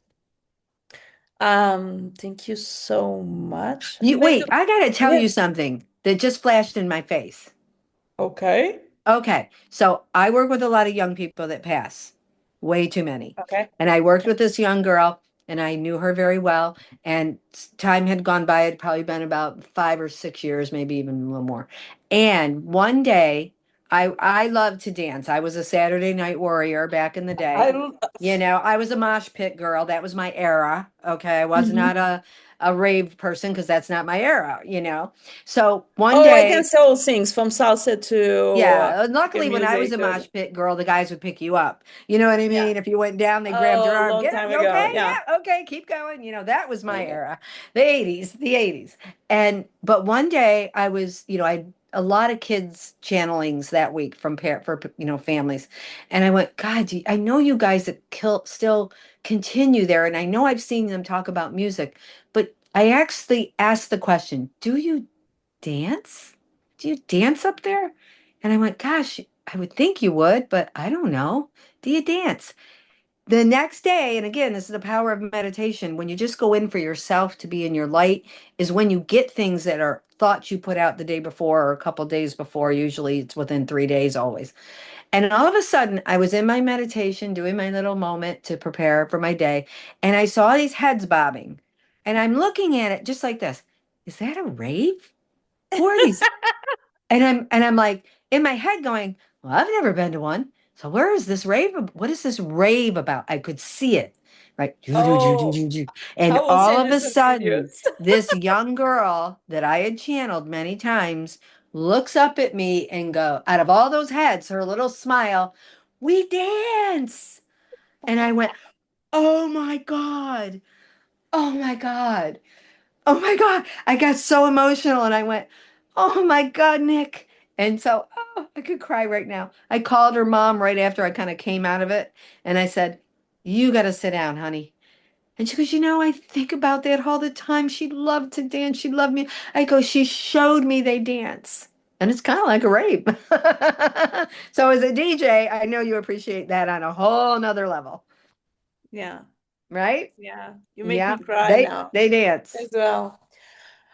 thank you so much. You May the wait, I gotta tell you Yes. something that just flashed in my face. Okay. Okay, so I work with a lot of young people that pass, way too many. Okay. And I worked Okay. with this young girl, and I knew her very well. And time had gone by, it had probably been about 5 or 6 years, maybe even a little more. And one day, I loved to dance. I was a Saturday night warrior back in the day. I love. I was a mosh pit girl. That was my era. Okay, I was not Mhm. a rave person because that's not my era. So one Oh, I can day. say all things from salsa to Yeah, luckily when I was music. a mosh pit girl, the guys would pick you up. You know what I Yeah. mean? If you went down, they grabbed your Oh, arm. long Get up, time you ago. okay? Yeah. Yeah, okay, keep going. That was my Okay. era. The 80s, the 80s. But one day I was, I a lot of kids channelings that week from for families. And I went, God, I know you guys that still continue there, and I know I've seen them talk about music, but I actually asked the question, do you dance? Do you dance up there? And I went, gosh, I would think you would, but I don't know. Do you dance? The next day, and again, this is the power of meditation, when you just go in for yourself to be in your light, is when you get things that are thoughts you put out the day before or a couple days before. Usually it's within 3 days, always. And all of a sudden, I was in my meditation, doing my little moment to prepare for my day, and I saw these heads bobbing. And I'm looking at it just like this. Is that a rave? Who are these? And I'm like in my head going, well, I've never been to one. So where is this rave? What is this rave about? I could see it, right? Oh, I And will all send of you a some sudden, videos. this young girl that I had channeled many times looks up at me and go, out of all those heads, her little smile, we dance. And I went, oh my God. Oh my God. Oh my God. I got so emotional and I went, oh my God, Nick. And so, I could cry right now. I called her mom right after I kind of came out of it. And I said, you got to sit down, honey. And she goes, I think about that all the time. She loved to dance. She loved me. I go, she showed me they dance. And it's kind of like a rape. So as a DJ, I know you appreciate that on a whole nother level, Yeah. right? Yeah. You make me Yeah, cry they now they dance. as well.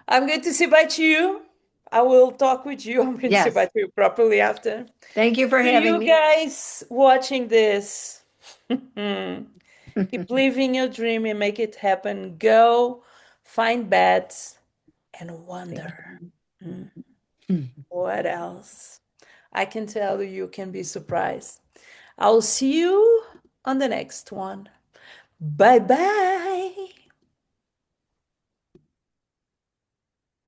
I'm going to say bye to you. I will talk with you. I'm going to say bye Yes. to you properly after. Thank you for To having you me. guys watching this, keep living your dream and make it happen. Go find beds and Thank wonder. Hmm, you. what else? I can tell you, you can be surprised. I'll see you on the next one. Bye bye.